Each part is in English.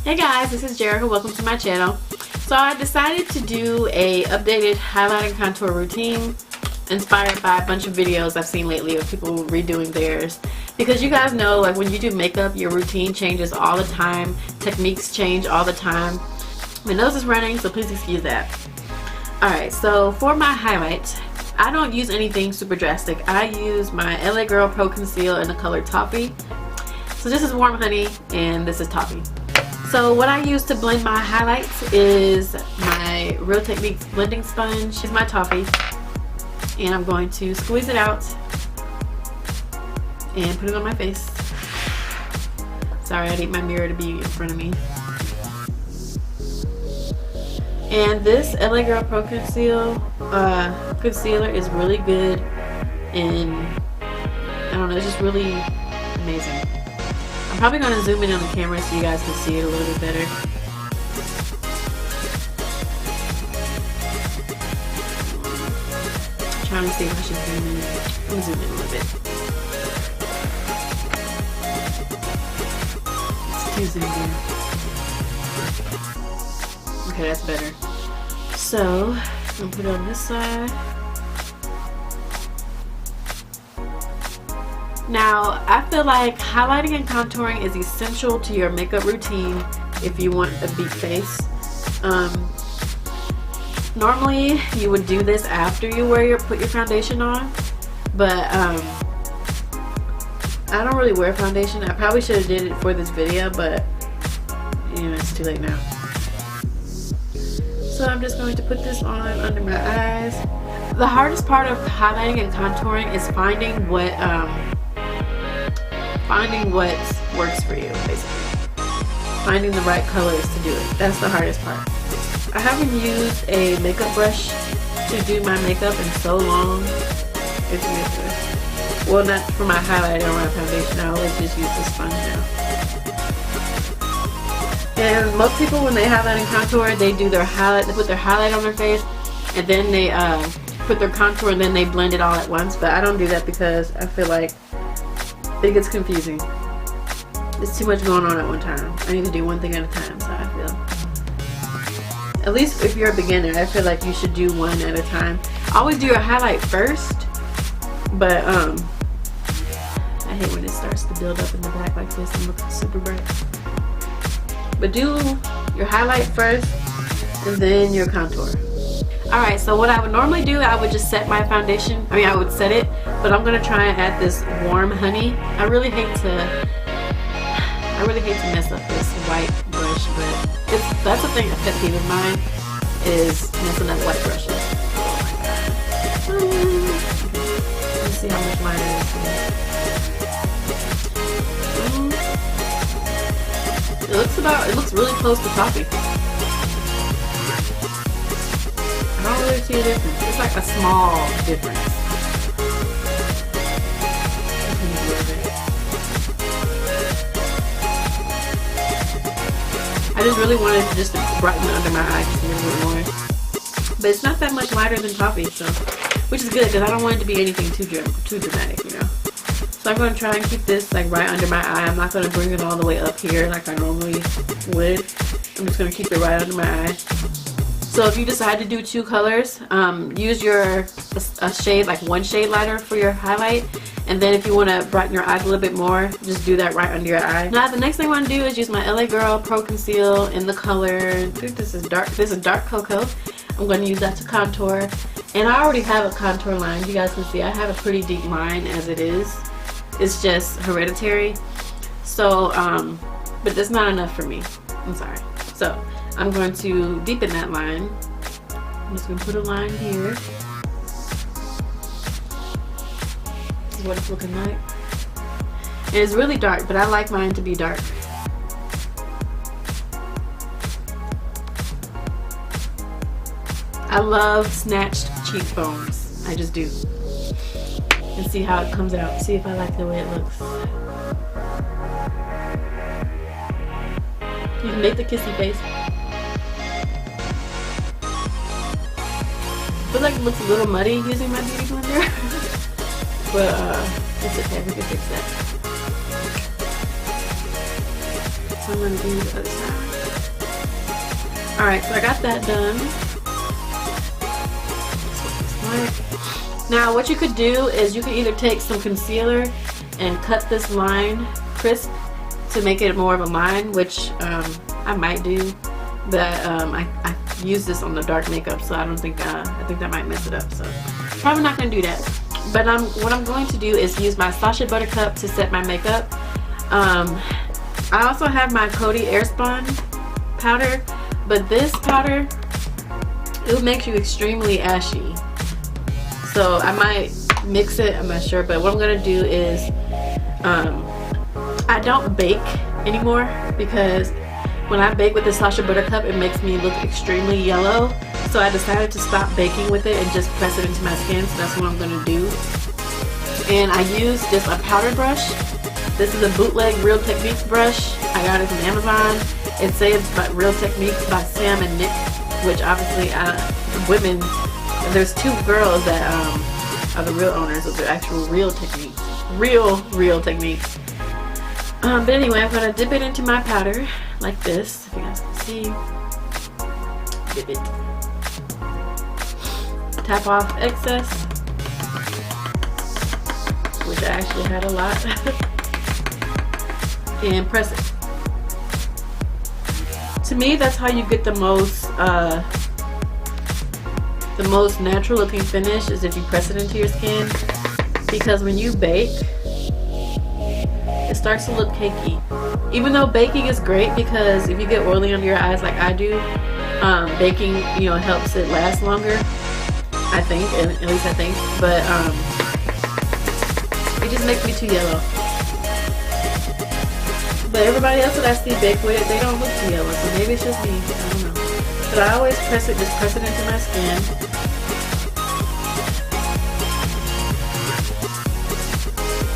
Hey guys, this is Jerika. Welcome to my channel. So I decided to do a updated highlight and contour routine inspired by a bunch of videos I've seen lately of people redoing theirs. Because you guys know, like, when you do makeup, your routine changes all the time. Techniques change all the time. My nose is running, so please excuse that. Alright, so for my highlights, I don't use anything super drastic. I use my LA Girl Pro Conceal in the color Toffee. So this is Warm Honey and this is Toffee. So what I use to blend my highlights is my Real Techniques blending sponge. It's my Toffee. And I'm going to squeeze it out and put it on my face. Sorry, I need my mirror to be in front of me. And this LA Girl Pro Concealer is really good, and I don't know, it's just really amazing. I'm probably going to zoom in on the camera so you guys can see it a little bit better. I'm trying to see if I should zoom in. Let me zoom in a little bit. It's too zoomed in. Okay, that's better. So, I'm going to put it on this side. Now, I feel like highlighting and contouring is essential to your makeup routine if you want a beat face. Normally, you would do this after you put your foundation on, but I don't really wear foundation. I probably should have did it for this video, but you know, it's too late now. So I'm just going to put this on under my eyes. The hardest part of highlighting and contouring is finding what works for you, basically. Finding the right colors to do it. That's the hardest part. I haven't used a makeup brush to do my makeup in so long. It's ridiculous. Well, not for my highlight or my foundation. I always just use the sponge now. And most people, when they highlight and contour, they do their highlight, they put their highlight on their face, and then they put their contour, and then they blend it all at once. But I don't do that because I feel like it gets confusing. There's too much going on at one time. I need to do one thing at a time, so I feel. At least if you're a beginner, I feel like you should do one at a time. Always do your highlight first, but I hate when it starts to build up in the back like this and look super bright. But do your highlight first and then your contour. Alright, so what I would normally do, I would just set my foundation. I would set it, but I'm gonna try and add this Warm Honey. I really hate to mess up this white brush, but that's the thing, a pet peeve of mine is messing up white brushes. Let's see how much lighter this is. It looks really close to Toffee. I don't really see a difference. It's like a small difference. I just really wanted to just brighten under my eyes just a little bit more. But it's not that much lighter than Toffee, so, which is good because I don't want it to be anything too dramatic, you know. So I'm going to try and keep this like right under my eye. I'm not going to bring it all the way up here like I normally would. I'm just going to keep it right under my eye. So if you decide to do two colors, use a shade, like one shade lighter for your highlight. And then if you want to brighten your eyes a little bit more, just do that right under your eye. Now the next thing I want to do is use my LA Girl Pro Conceal in the color, I think this is dark cocoa. I'm going to use that to contour. And I already have a contour line. You guys can see I have a pretty deep line as it is. It's just hereditary. So, but that's not enough for me. I'm sorry. So I'm going to deepen that line. I'm just going to put a line here. This is what it's looking like. And it's really dark, but I like mine to be dark. I love snatched cheekbones. I just do. And see how it comes out. See if I like the way it looks. You can make the kissy face. I feel like it looks a little muddy using my beauty blender. But it's okay, we can fix that. So I'm going to do the other side. Alright, so I got that done. Now what you could do is you can either take some concealer and cut this line crisp to make it more of a line, which I might do, but I use this on the dark makeup, so I don't think I think that might mess it up, so probably not gonna do that. But what I'm going to do is use my Sacha Buttercup to set my makeup. I also have my Coty Airspun powder, but this powder, it makes you extremely ashy. So I might mix it, I'm not sure, but what I'm gonna do is I don't bake anymore, because when I bake with the Sacha Buttercup it makes me look extremely yellow. So I decided to stop baking with it and just press it into my skin, so that's what I'm gonna do. And I use just a powder brush. This is a bootleg Real Techniques brush. I got it from Amazon. It says Real Techniques by Sam and Nick, which obviously women, there's two girls that are the real owners of the actual Real Techniques. Real Techniques. But anyway, I'm gonna dip it into my powder like this, if you guys can see. Dip it. Tap off excess, which I actually had a lot, and press it. To me, that's how you get the most natural looking finish, is if you press it into your skin, because when you bake it starts to look cakey. Even though baking is great, because if you get oily under your eyes like I do, baking, you know, helps it last longer, I think, at least I think, but it just makes me too yellow. But everybody else that I see bake with it, they don't look too yellow, so maybe it's just me, I don't know. But I always press it into my skin.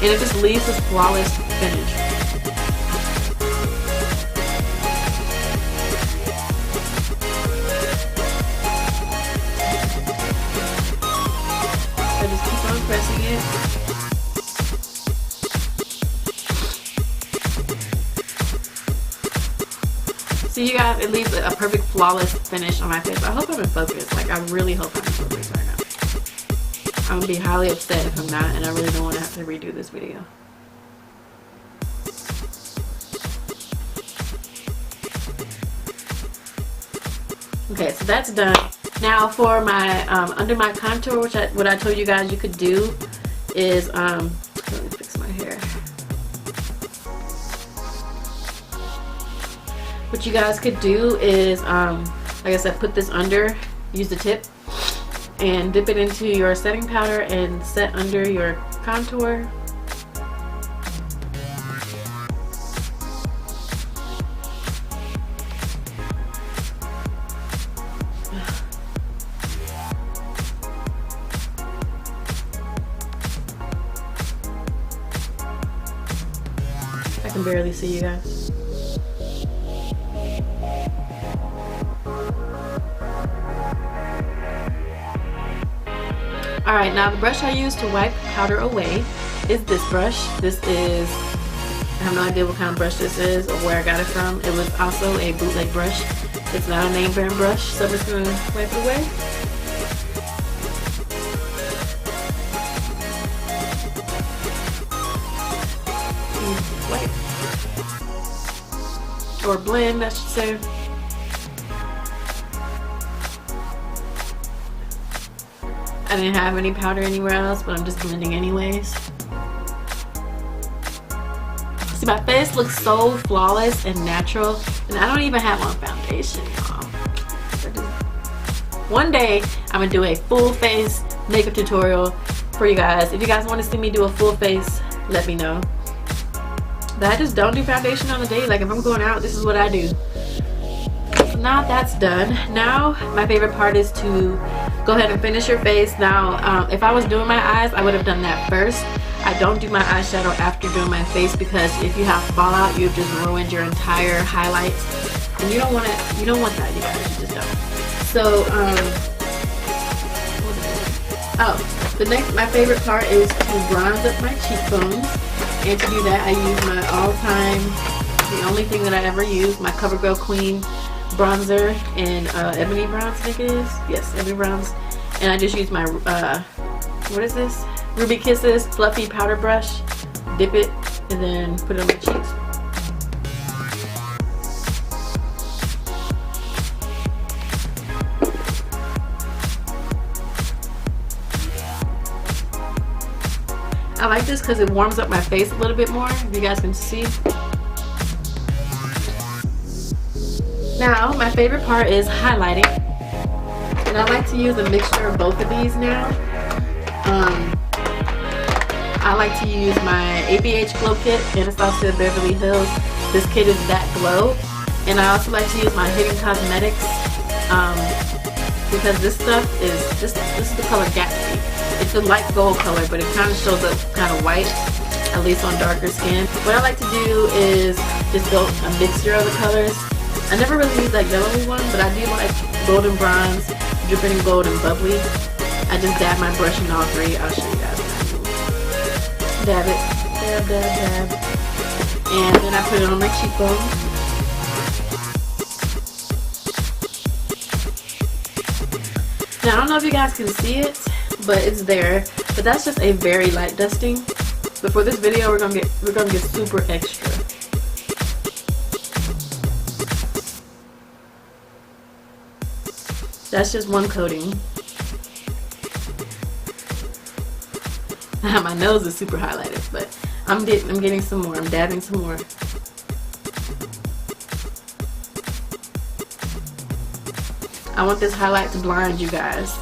And it just leaves this flawless finish. I just keep on pressing it. So you guys, it leaves a perfect flawless finish on my face. I hope I'm in focus. Like, I really hope I'm in focus right now. I'm gonna be highly upset if I'm not, and I really don't want to have to redo this video. Okay, so that's done. Now for my under my contour, which what I told you guys you could do is let me fix my hair. What you guys could do is like I said, put this under, use the tip, and dip it into your setting powder and set under your contour. I can barely see you guys. Alright, now the brush I use to wipe powder away is this brush. This is, I have no idea what kind of brush this is or where I got it from. It was also a bootleg brush. It's not a name brand brush, so I'm just going to wipe it away. Wipe. Or blend, I should say. I didn't have any powder anywhere else, but I'm just blending anyways. See, my face looks so flawless and natural, and I don't even have on foundation, y'all. One day, I'm gonna do a full face makeup tutorial for you guys. If you guys want to see me do a full face, let me know. But I just don't do foundation on the day. Like, if I'm going out, this is what I do. Now that's done. Now my favorite part is to go ahead and finish your face. Now if I was doing my eyes, I would have done that first. I don't do my eyeshadow after doing my face, because if you have fallout, you've just ruined your entire highlights, and you don't want that, you guys. You just don't. So my favorite part is to bronze up my cheekbones, and to do that I use my all-time, the only thing that I ever use, my CoverGirl Queen bronzer in Ebony Bronze, I think it is. Yes, Ebony Bronze. And I just use my, what is this? Ruby Kisses fluffy powder brush. Dip it and then put it on my cheeks. I like this because it warms up my face a little bit more, if you guys can see. Now, my favorite part is highlighting. And I like to use a mixture of both of these now. I like to use my ABH Glow Kit, Anastasia Beverly Hills. This kit is That Glow. And I also like to use my Hidden Cosmetics, because this stuff is, this is the color Gatsby. It's a light gold color, but it kind of shows up kind of white, at least on darker skin. What I like to do is just go a mixture of the colors. I never really use that yellowy one, but I do like golden bronze, dripping gold, and bubbly. I just dab my brush in all three. I'll show you guys. Dab it, dab, dab, dab, and then I put it on my cheekbone. Now I don't know if you guys can see it, but it's there. But that's just a very light dusting. But for this video, we're gonna get super extra. That's just one coating. My nose is super highlighted, but I'm getting some more. I'm dabbing some more. I want this highlight to blind you guys.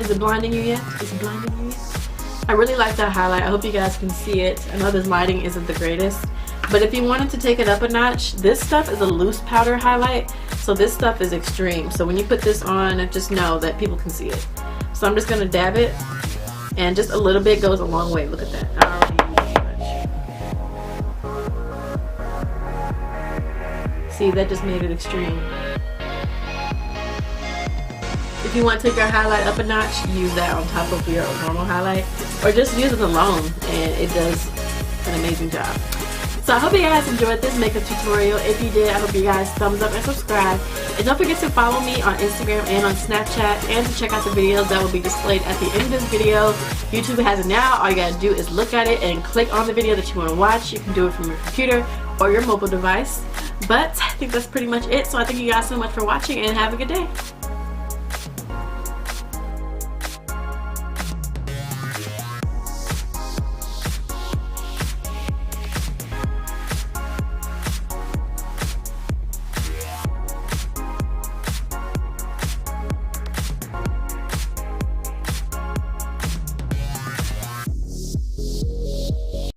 Is it blinding you yet? Is it blinding you yet? I really like that highlight. I hope you guys can see it. I know this lighting isn't the greatest, but if you wanted to take it up a notch, this stuff is a loose powder highlight, so this stuff is extreme. So when you put this on, just know that people can see it. So I'm just gonna dab it, and just a little bit goes a long way. Look at that. I already used too much. See, that just made it extreme. If you want to take your highlight up a notch, use that on top of your normal highlight, or just use it alone, and it does an amazing job. So I hope you guys enjoyed this makeup tutorial. If you did, I hope you guys thumbs up and subscribe. And don't forget to follow me on Instagram and on Snapchat, and to check out the videos that will be displayed at the end of this video. YouTube has it now. All you gotta do is look at it and click on the video that you want to watch. You can do it from your computer or your mobile device. But I think that's pretty much it. So I thank you guys so much for watching, and have a good day.